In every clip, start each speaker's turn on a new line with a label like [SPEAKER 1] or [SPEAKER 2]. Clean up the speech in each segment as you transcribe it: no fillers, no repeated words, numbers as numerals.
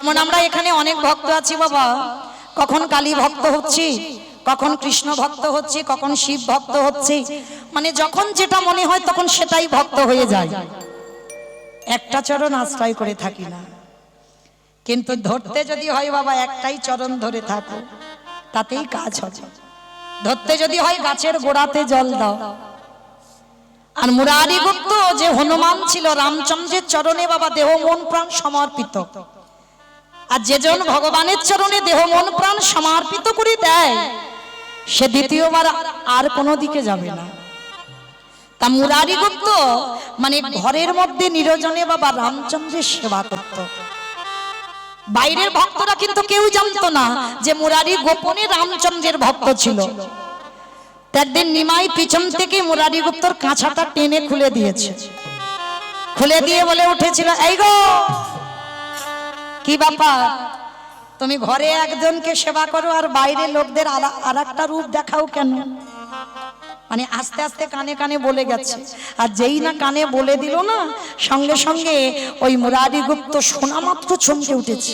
[SPEAKER 1] যেমন আমরা এখানে অনেক ভক্ত আছি বাবা, কখন কালী ভক্ত হচ্ছি, কখন কৃষ্ণ ভক্ত হচ্ছি, কখন শিব ভক্ত হচ্ছি, মানে যখন যেটা মনে হয় তখন সেটাই ভক্ত হয়ে যায়। একটা চরণ আশ্রয় করে থাকি না, কিন্তু ধরতে যদি হয় বাবা একটাই চরণ ধরে থাকো, তাতেই কাজ হবে। ধরতে যদি হয় গাছের গোড়াতে জল দাও। আর মুরারি গুপ্ত যে হনুমান ছিল, রামচন্দ্রের চরণে বাবা দেহ মন প্রাণ সমর্পিত। আর যেজন ভগবানের চরণে দেহ মন প্রাণ সমর্পিত করে দেয়, সে দ্বিতীয়বার আর কোনো দিকে যাবে না। তা মুরারি গুপ্ত মানে ঘরের মধ্যে নিরজনে বাবা রামচন্দ্রের সেবা করত। বাইরের ভক্তরা কিন্তু কেউ জানতো না যে মুরারি গোপনে রামচন্দ্রের ভক্ত ছিল। একদিন নিমাই পিছন থেকে মুরারি গুপ্তর কাঁচাটা টেনে খুলে দিয়েছে, খুলে দিয়ে বলে উঠেছিল, এই গো কি ব্যাপার, তুমি ঘরে একজনকে সেবা করো আর বাইরে লোকদের আর একটা রূপ দেখাও কেন? মানে আস্তে আস্তে কানে কানে বলে গেছে। আর যেই না কানে বলে দিল না, সঙ্গে সঙ্গে ওই মুরারি গুপ্ত শোনা মাত্র চমকে উঠেছে।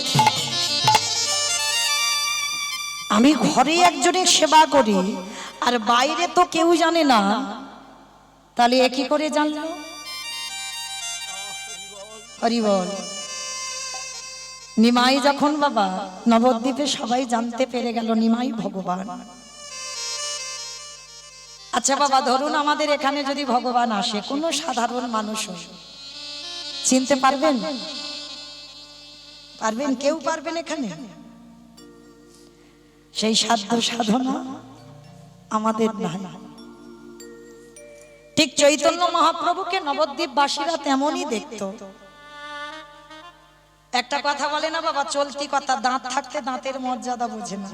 [SPEAKER 1] আমি ঘরে একজনের সেবা করি আর বাইরে তো কেউ জানে না, তাহলে একই করে জানলো। হরি বল। নিমাই যখন বাবা নবদ্বীপে সবাই জানতে পেরে গেল নিমাই ভগবান। আচ্ছা বাবা, ধরুন আমাদের এখানে যদি ভগবান আসে, কোন সাধারণ মানুষ চিনতে পারবেন? পারবেন? কেউ পারবেন এখানে? সেই সাধ্য সাধনা আমাদের নাই। ঠিক চৈতন্য মহাপ্রভুকে নবদ্বীপবাসীরা তেমনই দেখত। একটা কথা বলে না বাবা, চলতি কথা, দাঁত থাকতে দাঁতের মর্যাদা বোঝে না।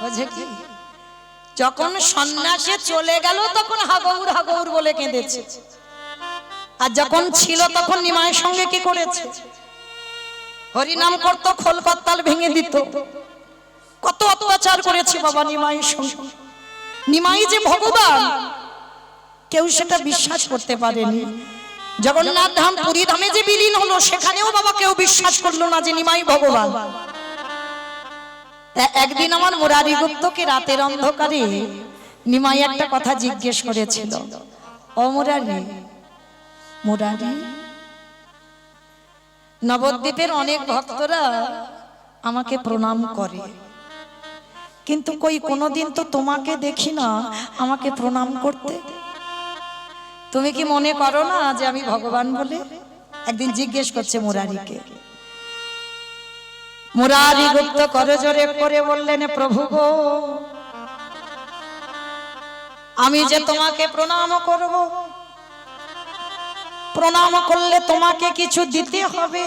[SPEAKER 1] বোঝে কি? যখন সন্ন্যাসে চলে গেল তখন হাগৌর হাগৌর বলে কেঁদেছে, আর যখন ছিল তখন নিমাইয়ের সঙ্গে কি করেছে? হরিনাম করত, খোল করতাল ভেঙে দিত। কত অত্যাচার করেছে বাবা নিমাইয়ের সঙ্গে। নিমাই যে ভগবান কেউ সেটা বিশ্বাস করতে পারেনি। জগন্নাথ ধাম পুরী ধামে যে বিলীন হলো, সেখানেও বাবা কেউ বিশ্বাস করলো না যে নিমাই ভগবান। একদিন আমার মুরারি গুপ্তকে রাতের অন্ধকারে নিমাই একটা কথা জিজ্ঞেস করেছিল, ও মুরারি, মুরারি, নবদ্বীপের অনেক ভক্তরা আমাকে প্রণাম করে, কিন্তু কই কোনোদিন তো তোমাকে দেখি না আমাকে প্রণাম করতে। তুমি কি মনে করো না যে আমি ভগবান বলে? একদিন জিজ্ঞেস করছে মুরারিকে। মুরারি গুপ্ত করজোরে করে বললেন, প্রভু গো, আমি যে তোমাকে প্রণাম করব, প্রণাম করলে তোমাকে কিছু দিতে হবে।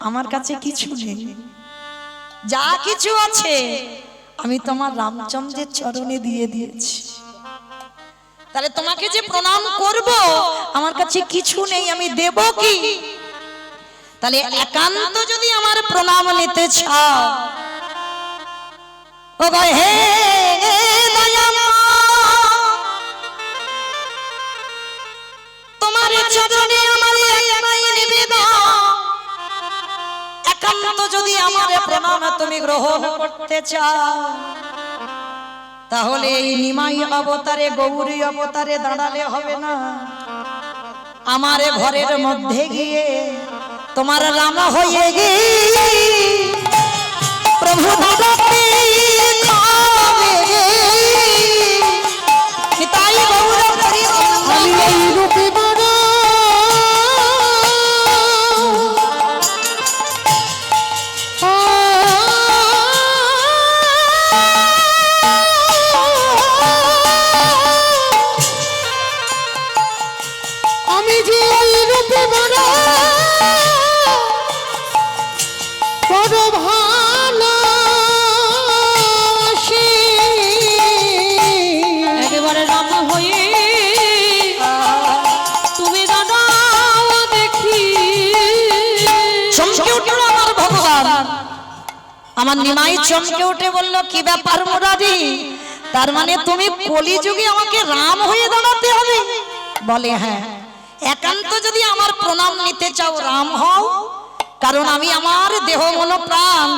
[SPEAKER 1] আমার কাছে কিছু নেই, যা কিছু আছে আমি তোমার রামচন্দ্রের চরণে দিয়ে দিয়েছি। তাহলে তোমাকে যে প্রণাম করব, আমার কাছে কিছু নেই, আমি দেব কি? তাহলে একান্ত যদি আমার প্রণাম নিতে চাও, ও গো হে দয়াময়, তোমার চরণে আমার একটাই নিবেদন, একান্ত যদি আমার প্রণাম তুমি গ্রহণ করতে চাও, তাহলে এই নিমাই অবতারে, গৌরী অবতারে দাঁড়ালে হবে না। আমার ঘরের মধ্যে গিয়ে তোমার রাম হয়ে গিয়ে প্রভু ভগবতী খাবে। তাই গৌর করি আমি এই রূপে বড়, আমি যে এই রূপে বড় বড় ভালোবাসি, একেবারে রাম হয়ে তুমি দাঁড়াও দেখি। চমকে উঠল আমার ভগবান, আমার নিমাই চমকে উঠে বলল, কি ব্যাপার মুরারি, তার মানে তুমি কলিযুগে আমাকে রাম হয়ে দাঁড়াতে হবে? বলে হ্যাঁ, একান্ত যদি আমার প্রণাম নিতে চাও রাম হও, কারণ আমি আমার দেহ মন প্রাণ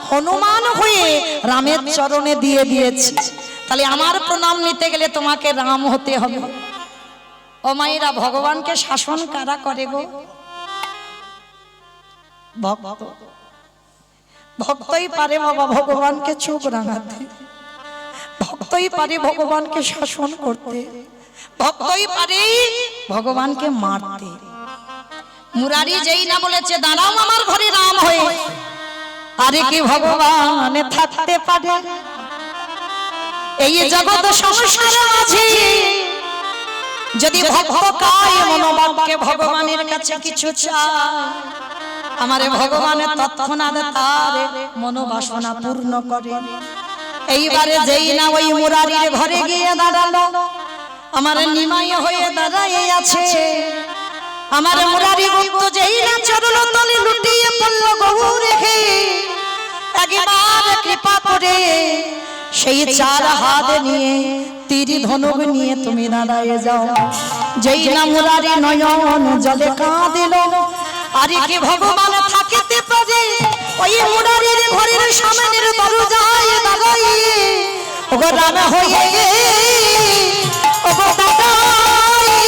[SPEAKER 1] হনুমান হয়ে রামের চরণে দিয়ে দিয়েছি। তাহলে আমার প্রণাম নিতে গেলে তোমাকে রাম হতে হবে। ও মায়েরা, ভগবানকে শাসন কারা করে গো? ভক্ত। ভক্তই পারে বাবা ভগবানকে চোখ রাঙাতে, ভক্তই পারে ভগবানকে শাসন করতে, ভক্তই পারে ভগবানকে মারতে। মুরারি যেই না বলেছে দাঁড়াও আমার ঘরে রাম হয়ে, আরে কি ভগবান থাকতে পারে এই জগৎ সংসারে মাঝে? যদি ভক্ত কায় মনোবাক্যে ভগবানের কাছে কিছু চায়, আমারে ভগবান তৎক্ষণাৎ তার মনোবাসনা পূর্ণ করে। এইবারে যেই না ওই মুরারির ঘরে গিয়ে দাঁড়ালো, আমার নিমাই হয়ে দাঁড়ায় আছে। আমার মুরারি ভক্ত যেই না চরণ তলে লুটিয়ে পড়ল গহু রেখে, একবার কৃপা করে সেই চার হাত নিয়ে তীর ধনুক নিয়ে তুমি দাঁড়ায় যাও। যেই না মুরারি নয়ন জলে কাঁদিল, আরে কি ভগবান থাকিতে পারে ওই মুরারির ঘরের সামনের দরজায় দাঁড়াই? ওগো রাম হয়ে ওগো দাঁড়াই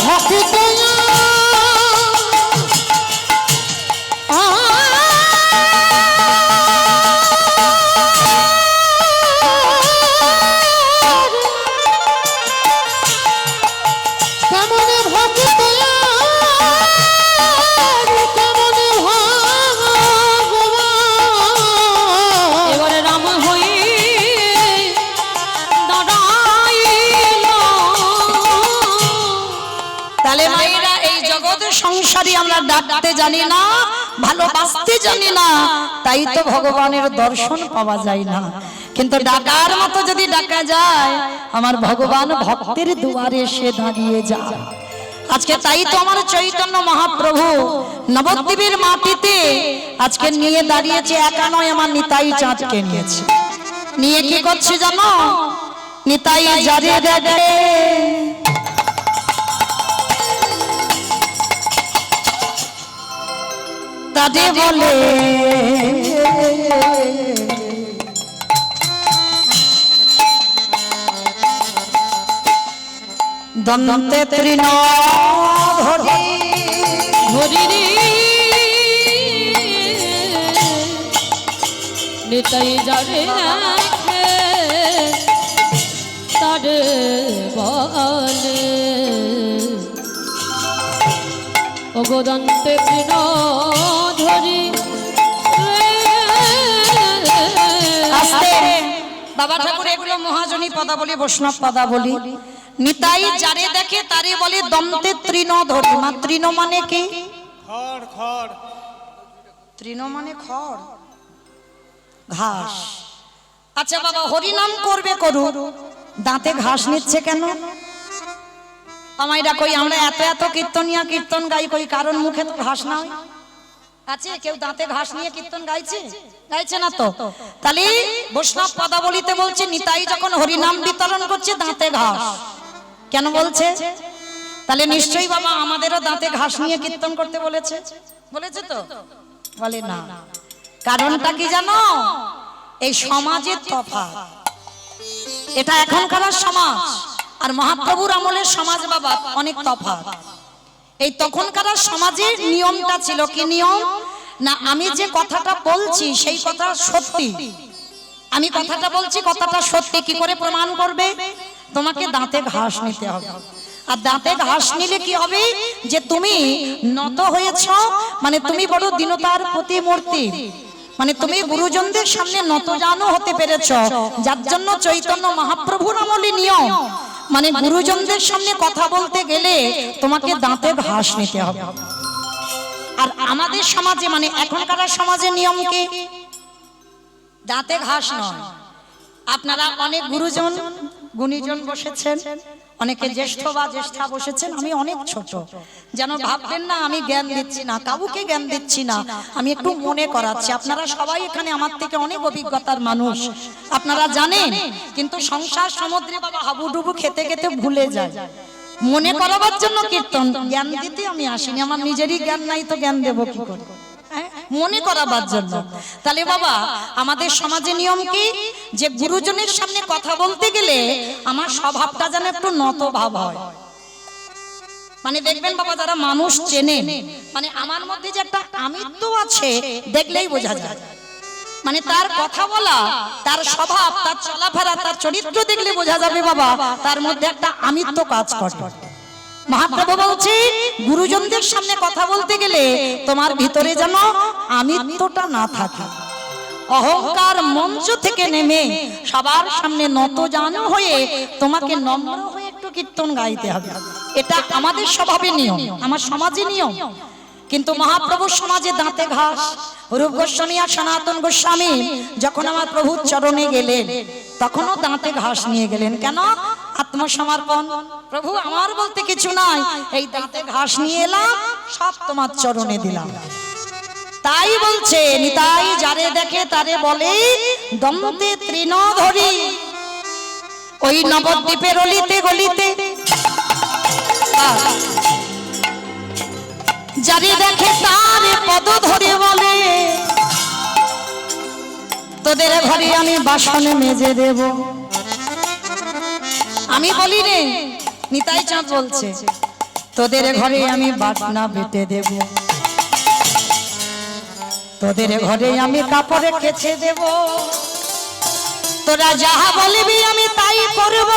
[SPEAKER 1] ভক্তিতে সংসারী আমরা ডাকতে জানি না, ভালোবাসতে জানি না, তাই তো ভগবানের দর্শন পাওয়া যায় না। কিন্তু ডাকার মতো যদি ডাকা যায়, আমার ভগবান ভক্তের দুয়ারে এসে দাঁড়িয়ে যায়। আজকে তাই তো আমার চৈতন্য মহাপ্রভু নবদ্বীপের মাটিতে আজকে নিয়ে দাঁড়িয়েছে। একা নয়, আমার নিতাই চাঁদকে নিয়েছে। নিয়ে কি করছে জানো? নিতাই যারে দেখে তাদের বলে দন্তে তৃণ ধরি ধরি
[SPEAKER 2] নিতাই যারে রাখে তারে বলে ওগো দন্তে তৃণ ধরি।
[SPEAKER 1] বাবা ঠাকুর এগুলো মহাজনী পদাবলী, বৈষ্ণব পদাবলী। নিতাই যারে দেখে তারে বলে দন্তে তৃণ ধরি। মা তৃণ মানে কি?
[SPEAKER 3] খড়। খড়
[SPEAKER 1] তৃণ মানে খড়, ঘাস। আচ্ছা বাবা, হরিনাম করবে করু, দাঁতে ঘাস নিচ্ছে কেন? আমাইরা কই আমরা এত এত কীর্তনিয়া কীর্তন গাই, কই কারণ মুখে তো ঘাস নাই আছে? কেউ দাঁতে ঘাস নিয়ে কীর্তন গাইছে? গাইছে না তো। তাহলে বৈষ্ণব পদাবলীতে বলছে নিতাই যখন হরিনাম বিতরণ করছে দাঁতে ঘাস কেন বলছে? তাহলে নিশ্চয়ই বাবা আমাদেরও দাঁতে ঘাস নিয়ে কীর্তন করতে বলেছে। বলেছে তো? বলে না। কারণটা কি জানো? এই সমাজের তফাৎ। এটা এখনকার সমাজ আর মহাপ্রভুর আমলের সমাজ বাবা অনেক তফাৎ। এই তখনকার সমাজের নিয়মটা ছিল কি নিয়ম না, আমি যে কথাটা বলছি সেই কথা সত্যি, আমি কথাটা বলছি কথাটা সত্যি। কি করে প্রমাণ করবে? তোমাকে দাঁতে ঘাস নিতে হবে। আর দাঁতে ঘাস নিলে কি হবে? যে তুমি নত হয়েছ, মানে তুমি বড় দীনতার প্রতিমূর্তি, মানে তুমি গুরুজনদের সামনে নত জানো হতে পেরেছ, যার জন্য চৈতন্য মহাপ্রভুর আমলে নিয়ম, মানে গুরুজনদের সামনে কথা বলতে গেলে তোমাকে দাঁতে ঘাস নিতে হবে। আর আমাদের সমাজে মানে এখনকার সমাজে নিয়ম কি? দাঁতে ঘাস নয়। আপনারা অনেক গুরুজন গুণীজন বসেছেন, অনেকে জ্যেষ্ঠ বা জ্যেষ্ঠা বসেছেন, আমি অনেক ছোট, যেন ভাববেন না আমি জ্ঞান দিচ্ছি না, কাউকে জ্ঞান দিচ্ছি না, আমি একটু মনে করাচ্ছি। আপনারা সবাই এখানে আমার থেকে অনেক অভিজ্ঞতার মানুষ, আপনারা জানেন, কিন্তু সংসার সমুদ্রে বাবা হাবুডুবু খেতে খেতে ভুলে যায়। মনে করাবার জন্য কীর্তন, জ্ঞান দিতে আমি আসিনি, আমার নিজেরই জ্ঞান নাই তো জ্ঞান দেব কি করে? মনে করাবার জন্য। তাহলে বাবা আমাদের সমাজে নিয়ম কি, যে গুরুজনের সামনে কথা বলতে গেলে আমার স্বভাবটা যেন একটু নত ভাব হয়। মানে দেখবেন বাবা যারা মানুষ চেনে, মানে আমার মধ্যে যে একটা আমিত্ব আছে দেখলেই বোঝা যায়। মানে তার কথা বলা, তার স্বভাব, তার চলাফেরা, তার চরিত্র দেখলে বোঝা যাবে বাবা তার মধ্যে একটা আমিত্ব কাজ করে। মহাপ্রভু বলছে গুরুজনদের সামনে কথা বলতে গেলে তোমার ভিতরে যেন আমিত্বটা না থাকে, অহংকার মঞ্চ থেকে নেমে সবার সামনে নত জানো হয়ে তোমাকে নম্র হয়ে একটু কীর্তন গাইতে হবে। এটা আমাদের স্বভাবে নিয়ম, আমার সমাজে নিয়ম। কিন্তু মহাপ্রভুর সমাজে দাঁতে ঘাস। রূপ গোস্বামী আর সনাতন গোস্বামী যখন আমার প্রভুর চরণে গেলেন তখনও দাঁতে ঘাস নিয়ে গেলেন। কেন? আত্মসমর্পণ। প্রভু আমার বলতে কিছু নাই, এই দাঁতে ঘাস নিয়ে এলাম, সব তোমার চরণে দিলাম। তাই বলছে নিতাই যারে দেখে তারে বলে দন্তে তৃণ ধরি। ওই নবদ্বীপের অলিতে গলিতে যারে দেখে তারে পদ ধরে বলে তোদের ঘরে আমি বাসন মেজে দেব। আমি বলি রে, নিতাই চাঁদ বলছে তোদের ঘরে আমি বাটনা বেটে দেব, তোদের ঘরে আমি কাপড়ে কেচে দেব, তোরা যাহা বলবি আমি তাই করব,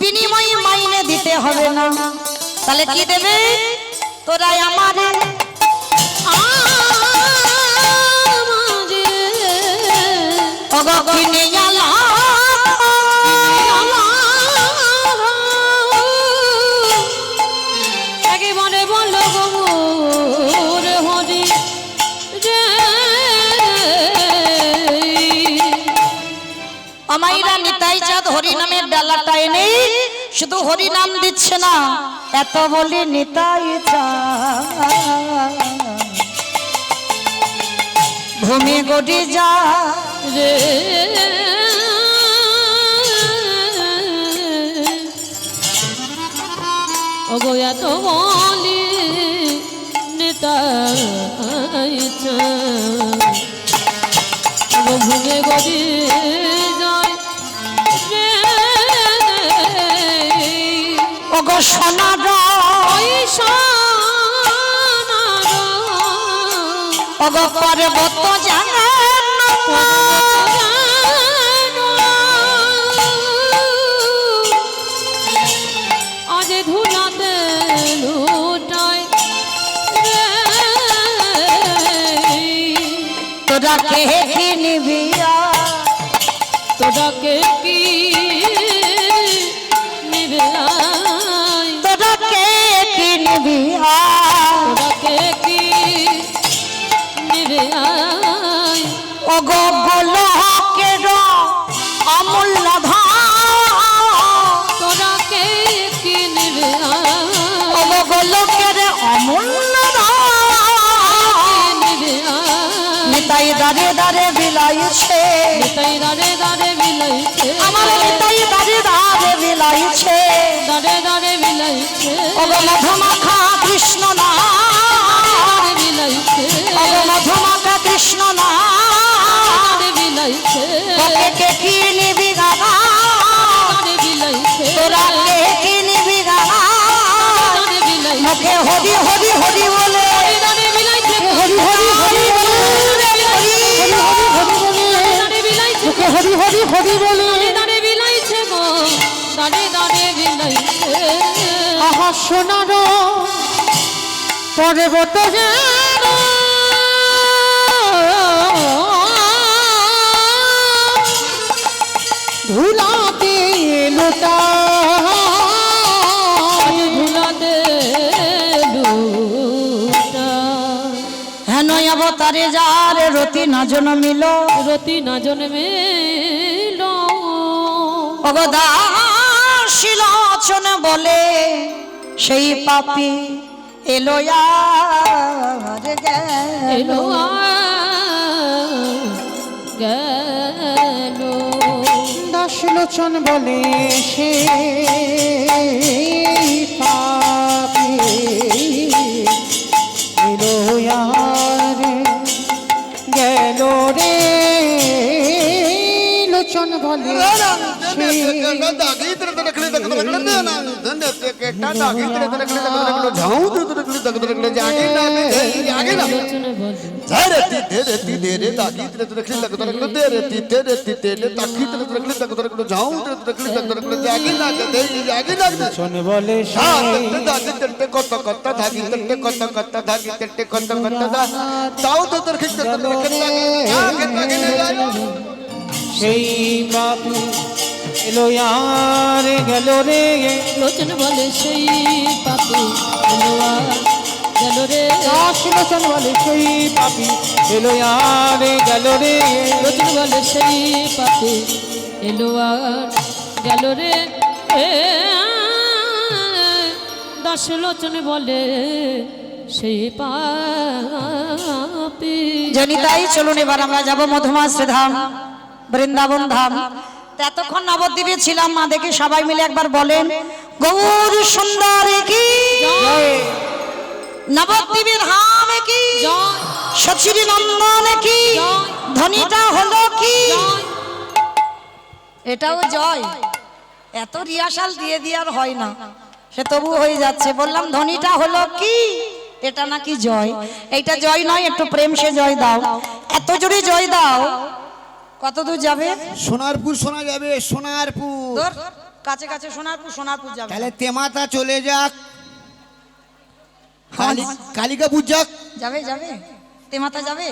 [SPEAKER 1] বিনিময়ে মাইনে দিতে হবে না। তাহলে কি দেবে? তোরা আমারে অগকিনে আলা
[SPEAKER 2] একেবারে বলো গৌর হরি রে।
[SPEAKER 1] আমাইরা নিতাই চাঁদ হরি নামের ডালাটা এনে শুধু হরি নাম দিচ্ছে না, এত বলি নিতাই চাঁদ ভূমি গড়ি যা
[SPEAKER 2] রে ওগো এত বলি নিতাই চাঁদ ওগো ভুলে গড়ি যায় রে।
[SPEAKER 1] ওগো সোনার
[SPEAKER 2] ওই সোনার
[SPEAKER 1] ওগো পর্বত জানা
[SPEAKER 2] আজ ধুলাতে লুটাই রে।
[SPEAKER 1] তোরা কে কি নিবি
[SPEAKER 2] তোরা কে কি নিবে আয়,
[SPEAKER 1] তোরা কে কি নিবি
[SPEAKER 2] তোরা কে কি নিবে আয়।
[SPEAKER 1] ওগো গোলকের অমূল্য ধন
[SPEAKER 2] তোরা কে কি নিবে আয়,
[SPEAKER 1] ওগো গোলকের অমূল্য ধন
[SPEAKER 2] নিবে আয়।
[SPEAKER 1] নিতাই দাঁড়ে দাঁড়ে বিলাইছে,
[SPEAKER 2] নিতাই দাঁড়ে দাঁড়ে বিলাইছে,
[SPEAKER 1] আমার নিতাই দাঁড়ে দাঁড়ে বিলাইছে,
[SPEAKER 2] দাঁড়ে দাঁড়ে বিলাইছে,
[SPEAKER 1] ওগো মধুমাখা কৃষ্ণ না,
[SPEAKER 2] দাঁড়ে বিলাইছে,
[SPEAKER 1] ওগো মধুমাখা কৃষ্ণ না,
[SPEAKER 2] দাঁড়ে বিলাইছে,
[SPEAKER 1] ওকে কে কি নিবি গানা,
[SPEAKER 2] দাঁড়ে বিলাইছে,
[SPEAKER 1] তোরা কে কি নিবি গানা,
[SPEAKER 2] দাঁড়ে বিলাইছে,
[SPEAKER 1] মুখে হরি হরি হরি বলে
[SPEAKER 2] দাঁড়ে বিলাইছে,
[SPEAKER 1] হরি হরি হরি বলে
[SPEAKER 2] দাঁড়ে বিলাইছে,
[SPEAKER 1] মুখে হরি হরি হরি বলে
[SPEAKER 2] দাঁড়ে বিলাইছে গো, দাঁড়ে দাঁড়ে বিলাইছে।
[SPEAKER 1] আহা সোনার পর্বত যেন ধুলাতে লোটা
[SPEAKER 2] ধুলাতে লুটা
[SPEAKER 1] হেন অবতারে যার রতি না জন্মিল,
[SPEAKER 2] রতি না জন্মেল,
[SPEAKER 1] অবদাশীলোচন বলে সেই পাপী এলো আর
[SPEAKER 2] এলো
[SPEAKER 1] গেল।
[SPEAKER 2] গেল।
[SPEAKER 1] দাসীল
[SPEAKER 4] লোচন বলে সে পাপি এলো আর গেল রে লোচন বলে
[SPEAKER 2] লোচন বলে
[SPEAKER 4] লোচন বলে সেই পাপি এলো আর গেল রে
[SPEAKER 2] লোচন বলে সেই পাপি এলো আর গেল রে
[SPEAKER 4] লোচন বলে সেই পাপি এলো আর গেল রে
[SPEAKER 2] লোচন বলে সেই পাপি এলো আর গেল রে দাস লোচন বলে সেই পাপি
[SPEAKER 1] জনিতাই চলুন এবার আমরা যাব মধুমাশ্রী ধাম, বৃন্দাবন ধাম। তো এতক্ষণ নবদ্বীপে ছিলাম, মা দেখে সবাই মিলে একবার বলেন গৌর সুন্দরী কি, নবদ্বীপে ধাম কি,
[SPEAKER 2] জয়
[SPEAKER 1] সচিরি নন্দন কি,
[SPEAKER 2] জয়।
[SPEAKER 1] ধ্বনিটা হলো কি,
[SPEAKER 2] জয়
[SPEAKER 1] এটাও জয়। এত রিহার্সাল দিয়ে দিয়ে আর হয় না, সে তবু হয়ে যাচ্ছে। বললাম ধ্বনিটা হলো কি, এটা নাকি জয়। এইটা জয় নয়, একটু প্রেম সে জয় দাও। এত জোরে জয় দাও, কত দূর যাবে?
[SPEAKER 5] সোনারপুর শোনা যাবে, সোনারপুর।
[SPEAKER 1] দূর, কাছে কাছে সোনারপুর, সোনারপুর যাবে।
[SPEAKER 5] তাহলে তেমাতা চলে যাক, কালিকাপুর যাক।
[SPEAKER 1] যাবে যাবে, তেমাতা যাবে।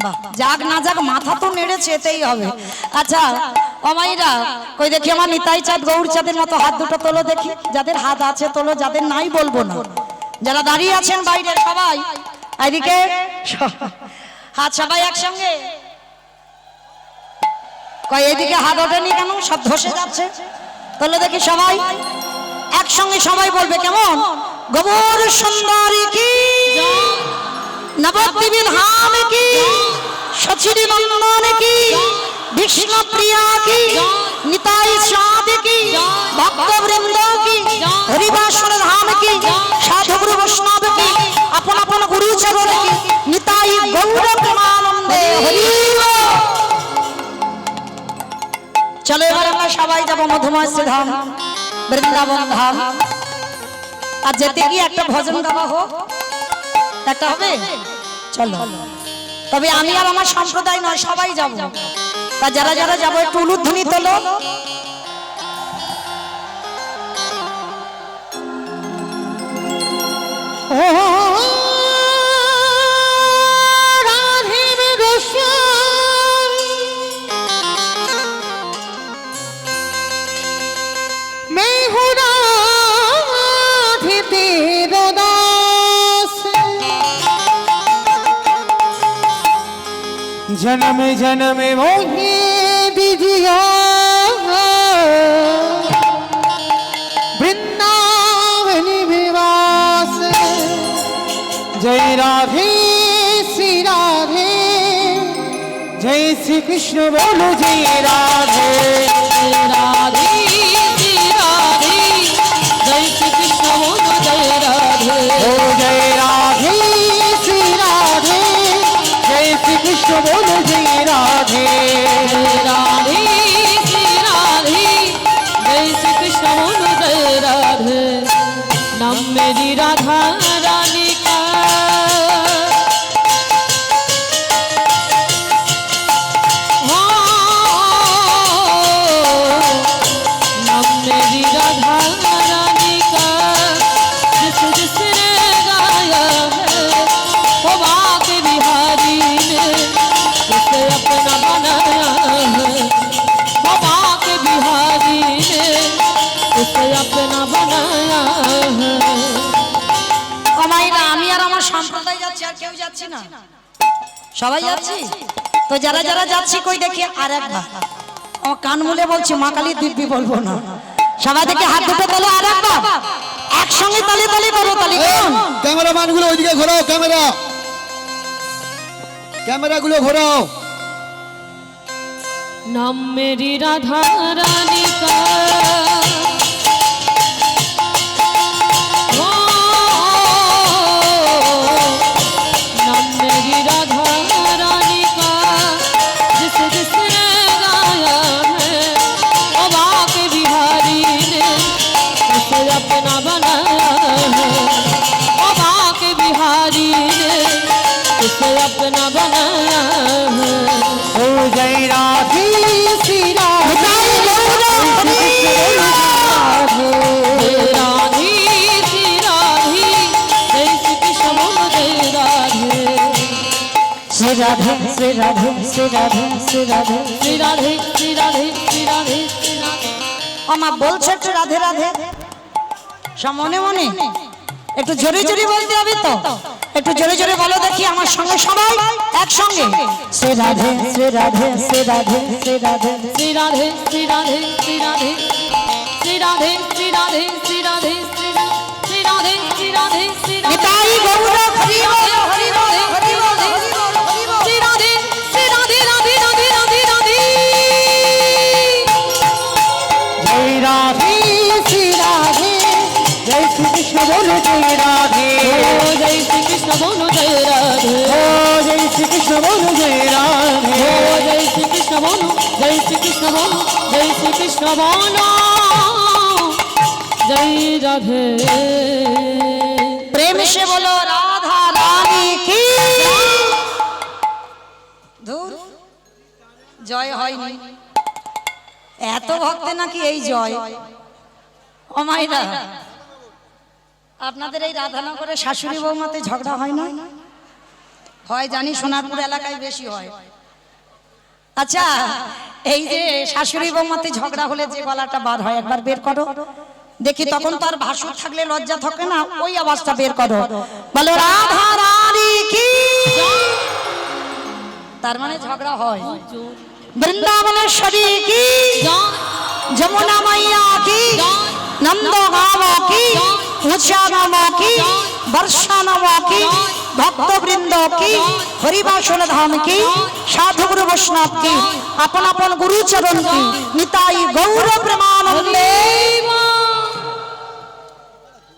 [SPEAKER 1] বাহ, যাক না যাক মাথা তো নেড়েছে, এতেই হবে। আচ্ছা অমাইরা, কই দেখি আমার নিতাই চাঁদ গৌর চাঁদের মতো হাত দুটো তোলো দেখি। যাদের হাত আছে তোলো, যাদের নাই বলবো না। যারা দাঁড়িয়ে আছেন বাইরে সবাই এদিকে হাত সবাই একসঙ্গে। কই এদিকে হাত ওঠেনি কেন? সব ধসে যাচ্ছে। তোলো দেখি সবাই একসঙ্গে, সবাই বলবে কেমন? গৌর সুন্দরী কি, নবদ্বীপে ধাম কি, সচিরি নন্দন কি, বিষ্ণু প্রিয়া কি, নিতাই চাঁদ কি, ভক্তবৃন্দ কি, হরিবাসন ধাম কি, সাধুগুরু বৈষ্ণব কি, আপন আপন গুরু চরণ কি, নিতাই গৌর প্রেমানন্দে হরি বল। চলো এবার আমরা সবাই যাবো মধুমাশ্রী ধাম, বৃন্দাবন ধাম। আর যেতে গিয়ে একটা ভজন গাওয়া হোক, একটা হবে। চলো, তবে আমি আর আমার সম্প্রদায় নয়, সবাই যাব। তা যারা যারা যাবো একটু উলুধ্বনি তোলো।
[SPEAKER 4] ও রাধে গোস্বামী मैं हूँ राधे तेरा दास, जन्म जन्म मोहे दीजिया वृंदावन विवास। जय राधे श्री राधे, जय श्री कृष्ण बोलो जय राधे।
[SPEAKER 2] राधे श्री राधे, जय श्री कृष्ण बोलो जय राधे।
[SPEAKER 4] ओ जय राधे श्री राधे, जय श्री कृष्ण बोलो जय राधे।
[SPEAKER 2] राधे श्री राधे, जय श्री कृष्ण बोलो जय राधे। नाम मेरी राधा रानी का, नाम मेरी राधा रानी का, जिस जिसने गाया है वो बाके बिहारी ने उसे अपना बनाया है। वो बाके बिहारी ने उसे अपना बनाया है।
[SPEAKER 1] অমাইরা, আমি আর আমার সম্প্রদায় যাচ্ছি, আর কেউ যাচ্ছি না, সবাই যাচ্ছি। তো যারা যারা যাচ্ছি কই দেখি আর একবার আমার কান মুলে বলছি, মা কালী দিব্যি বলবো না। সবাই দেখি হাত দুটো তোলো, আর একবার একসঙ্গে তালি তালি করো, তালি কেমন?
[SPEAKER 5] ক্যামেরাম্যান গুলো ওইদিকে ঘোরাও, ক্যামেরা গুলো ঘোরাও।
[SPEAKER 2] नाम मेरी राधा रानी का ओ, नाम मेरी राधा रानी का जिसने गाया है ओ बाके बिहारी ने उसे अपना बनाया है ओ बाके बिहारी ने उसे अपना बनाया है
[SPEAKER 4] ओ जय राधे श्री राधे
[SPEAKER 2] जय राधे श्री राधे जय श्री कृष्ण बोलो जय राधे
[SPEAKER 1] শ্রী রাধে শ্রী রাধে শ্রী রাধে শ্রী রাধে
[SPEAKER 2] श्री राधे श्री राधे श्री राधे श्री राधे
[SPEAKER 1] আমা বলছে একটু রাধে রাধে সব মনে মনে একটু জোরে জোরে বলতে হবে তো একটু জোরে জোরে বলো দেখি আমার সঙ্গে সবাই একসঙ্গে শ্রী রাধে শ্রী রাধে শ্রী রাধে শ্রী রাধে
[SPEAKER 2] श्री राधे श्री राधे श्री राधे श्री राधे श्री राधे श्री राधे श्री राधे श्री राधे श्री राधे
[SPEAKER 1] নিতাই গৌর হরি বল হরি বল হরি বল
[SPEAKER 2] श्री राधे श्री राधे राधे राधे राधे राधे
[SPEAKER 4] जय राधे श्री राधे जय श्री कृष्ण बोलो जय राधे
[SPEAKER 2] ओ जय श्री कृष्ण बोलो जय राधे
[SPEAKER 4] ओ जय श्री कृष्ण बोलो जय राधे
[SPEAKER 2] ओ जय श्री कृष्ण बोलो जय श्री कृष्ण बोलो जय श्री कृष्ण बोलो जय राधे
[SPEAKER 1] প্রেম সে বলো রাধা রানী কি ধুর জয় হয়নি এত ভক্তে নাকি এই জয় ও মাইরা আপনাদের এই রাধানগরে শাশুড়ি বৌমাতে ঝগড়া হয় না হয় জানি সোনারপুর এলাকায় বেশি হয় আচ্ছা এই যে শাশুড়ি বৌমাতে ঝগড়া হলে যে গলাটা বার হয় একবার বের করো দেখি তখন তো আর ভাসুর থাকলে লজ্জা থাকে না ওই আওয়াজটা বের করো বলো রাধা রানী কি তার মানে ঝগড়া হয় বৃন্দাবনেশ্বরী কি যমুনা মাইয়া কি নন্দ গাঁও কি উষা নামা কি বর্ষা নামা কি ভক্তবৃন্দ কি হরিবাসন ধাম কি সাধুগুরু বৈষ্ণব কি আপন আপন গুরুচরণ কি নিতাই গৌর প্রেমানন্দে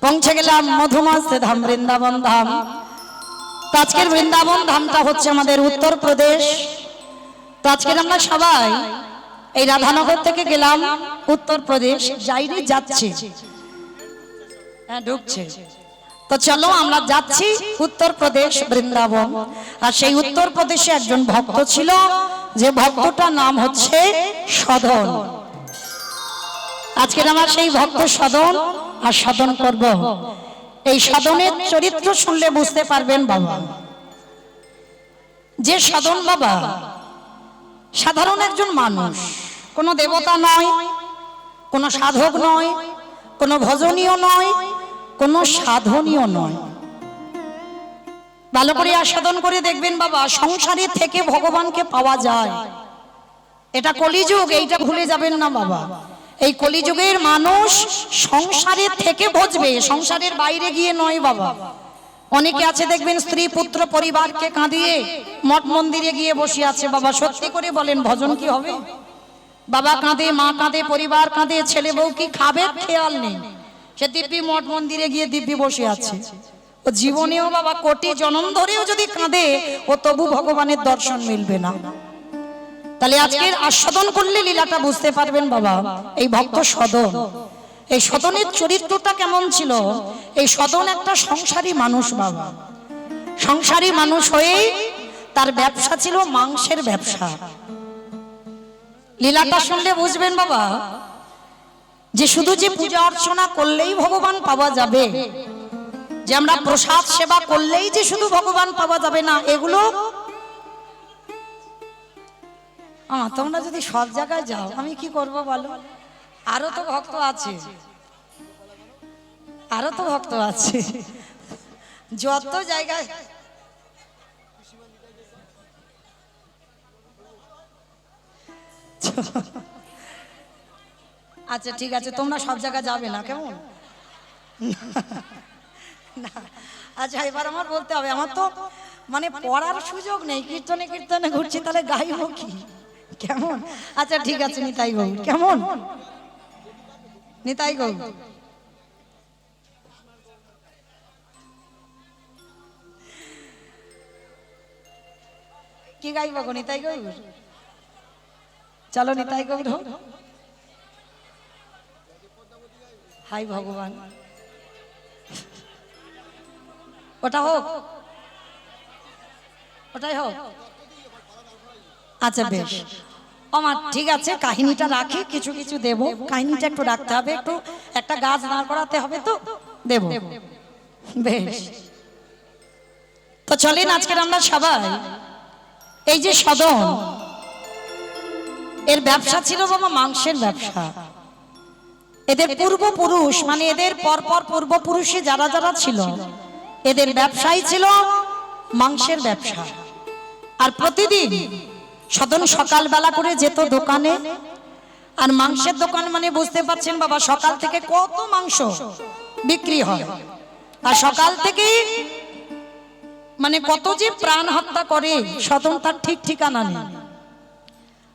[SPEAKER 1] পৌঁছে গেলাম মধুমাস ধাম বৃন্দাবন ধাম তো আজকের বৃন্দাবন ধামটা হচ্ছে আমাদের উত্তরপ্রদেশ তো আজকের আমরা সবাই এই রাধানগর থেকে গেলাম উত্তরপ্রদেশ যাইনি যাচ্ছে হ্যাঁ ঢুকছে তো চলো আমরা যাচ্ছি উত্তরপ্রদেশ বৃন্দাবন আর সেই উত্তরপ্রদেশে একজন ভক্ত ছিল যে ভক্তটার নাম হচ্ছে সদন আজকের আমার সেই ভক্ত সদন আর সাধন করব এই সাধনের চরিত্র শুনলে বুঝতে পারবেন বাবা যে সাধন বাবা সাধারণ একজন মানুষ কোনো দেবতা নয় কোনো সাধক নয় কোনো ভজনীয় নয় কোনো সাধনীয় নয় ভালো করে আস্বাদন করে দেখবেন বাবা সংসারে থেকে ভগবানকে পাওয়া যায় এটা কলিযুগ এইটা ভুলে যাবেন না বাবা এই কলিযুগের মানুষ সংসারে থেকে ভজবে সংসারের বাইরে গিয়ে নয় বাবা অনেকে আছে দেখবেন স্ত্রী পুত্র পরিবারকে কাঁদিয়ে মঠ মন্দিরে গিয়ে বসে আছে বাবা সত্যি করে বলেন ভজন কি হবে বাবা কাঁদে মা কাঁদে পরিবার কাঁদে ছেলে বউ কি খাবে খেয়াল নেই সে দিব্যি মঠ মন্দিরে গিয়ে দিব্যি বসে আছে ও জীবনেও বাবা কোটি জনম ধরেও যদি কাঁদে ও তবু ভগবানের দর্শন মিলবে না তাহলে আজকের আস্বাদন করলে লীলাটা বুঝতে পারবেন বাবা এই ভক্ত সদন এই সদনের চরিত্রটা কেমন ছিল এই সদন একটা সংসারী মানুষ বাবা সংসারী মানুষ হয়ে তার ব্যবসা ছিল মাংসের ব্যবসা লীলাটা শুনলে বুঝবেন বাবা যে শুধু যে পূজা অর্চনা করলেই ভগবান পাওয়া যাবে যে আমরা প্রসাদ সেবা করলেই যে শুধু ভগবান পাওয়া যাবে না এগুলো তোমরা যদি সব জায়গায় যাও আমি কি করব বলো আরো তো ভক্ত আছে আরো তো ভক্ত আছে যত জায়গায় আচ্ছা ঠিক আছে তোমরা সব জায়গায় যাবে না কেমন না আচ্ছা এবার আমার বলতে হবে আমার তো মানে পড়ার সুযোগ নেই কীর্তনে কীর্তনে ঘুরছি তাহলে গাইব কি কেমন? আচ্ছা ঠিক আছে, নিতাই গৌর কেমন? নিতাই গৌর কি গাইব গো? নিতাই গৌর, চলো নিতাই গৌর। হাই ভগবান, ওটা হোক, ওটাই হোক। আচ্ছা বেশ, আমার ঠিক আছে, কাহিনীটা রাখি, কিছু কিছু দেব, কাহিনীটা একটু রাখতে হবে, একটু একটা গাছ দাঁড় করাতে হবে, তো দেব। বেশ, তো চলেন আজকের আমরা সবাই, এই যে সদন, এর ব্যবসা ছিল বাবা মাংসের ব্যবসা। এদের পূর্বপুরুষ মানে এদের পরপর পূর্বপুরুষে যারা যারা ছিল, এদের ব্যবসাই ছিল মাংসের ব্যবসা। আর প্রতিদিন সদন সকালবেলা করে যেত দোকানে, আর মাংসের দোকান মানে বুঝতে পারছেন বাবা, সকাল থেকে কত মাংস বিক্রি হয়, আর সকাল থেকে মানে কত যে প্রাণ হত্যা করে সদন তার ঠিক ঠিকানা নেই।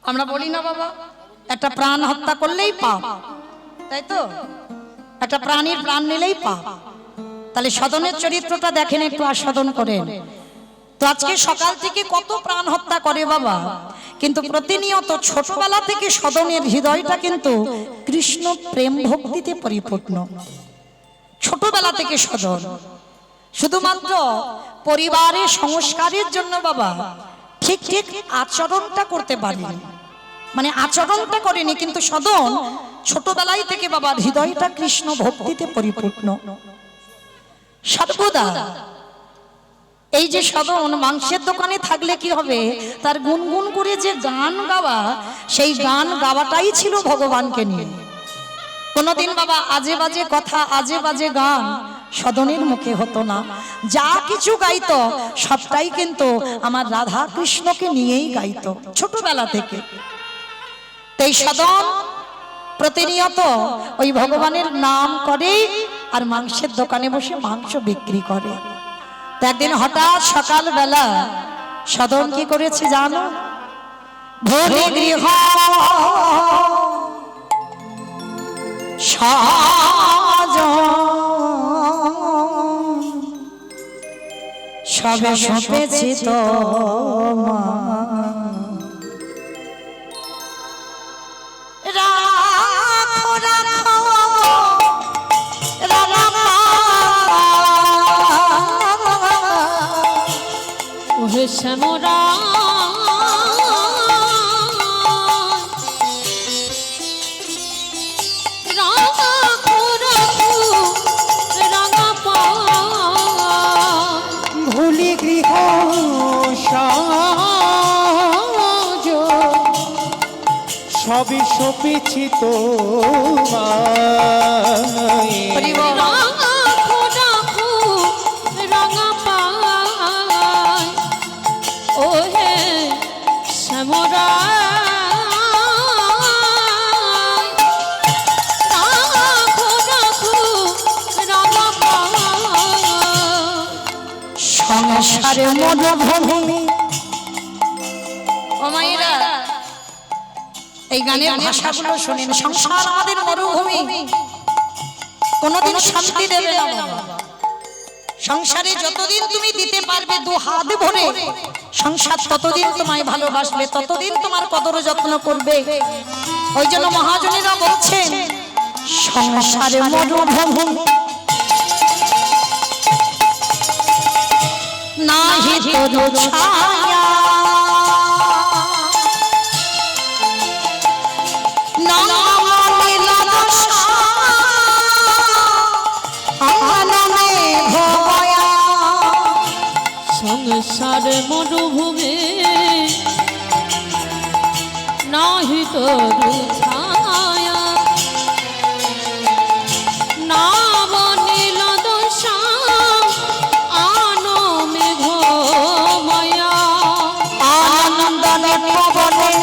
[SPEAKER 1] আমরা বলি না বাবা, একটা প্রাণ হত্যা করলেই পাপ, তাই তো? একটা প্রাণীর প্রাণ নিলেই পাপ। তাহলে সদনের চরিত্রটা দেখেন একটু, আস্বাদন করেন। তো আজকে সকাল থেকে কত প্রাণ হত্যা করে বাবা, কিন্তু প্রতিনিয়ত ছোটবেলা থেকে সদনের হৃদয়টা কিন্তু কৃষ্ণ প্রেম ভক্তিতে পরিপূর্ণ। ছোটবেলা থেকে সদন শুধুমাত্র পরিবারের সংস্কারের জন্য বাবা ঠিক ঠিক আচরণটা করতে পারেনি, মানে আচরণটা করেনি, কিন্তু সদন ছোটবেলায় থেকে বাবা হৃদয়টা কৃষ্ণ ভক্তিতে পরিপূর্ণ সর্বদা। এই যে সদন মাংসের দোকানে থাকলে কি হবে, তার গুনগুন করে যে গান গাওয়া, সেই গান গাওয়াটাই ছিল ভগবানকে নিয়ে। কোনদিন বাবা আজে বাজে কথা, আজে বাজে গান সদনের মুখে হতো না। যা কিছু গাইতো সবটাই কিন্তু আমার রাধা কৃষ্ণকে নিয়েই গাইতো ছোটবেলা থেকে। তাই সদন প্রতিনিয়ত ওই ভগবানের নাম করে আর মাংসের দোকানে বসে মাংস বিক্রি করে। তো একদিন হঠাৎ সকালবেলা সদন কি করেছে জানো? ভোরে গৃহ সবে সপেছি তো রাখো রাখো
[SPEAKER 2] ওহে শ্যামরা
[SPEAKER 4] ভুলি গৃহ সাজ সবই সপেছি তোমায়।
[SPEAKER 2] ওহে শ্যামরা
[SPEAKER 1] সংসারে মনোভূমি। ও মায়েরা, এই গানের ভাষাগুলো শোনেন। সংসার আমাদের মরুভূমি, কোনোদিন শান্তি দেবে না বাবা। সংসারে যতদিন তুমি দিতে পারবে দু হাত ভরে, সংসার ততদিন তোমায় ভালোবাসবে, ততদিন তোমার কদর যত্ন করবে। ওই জন্য মহাজনেরা বলছেন সংসারে মরুভূমি নাহি তরু ছায়া, নাম মিলন আনন্দে ভয়া।
[SPEAKER 2] সংসার মরুভূমি নাহি তরু ছায়া, নাম নীল দশা আনো মেঘ মায়া।
[SPEAKER 1] আনন্দনে পবনে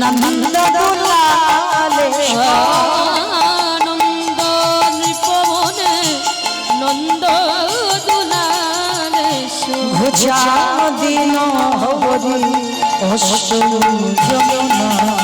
[SPEAKER 1] নন্দ দুলালে,
[SPEAKER 2] আনন্দ নৃপবনে নন্দ দুলালে
[SPEAKER 1] ঘুচা দিন হবরি অষ্ট যমুনা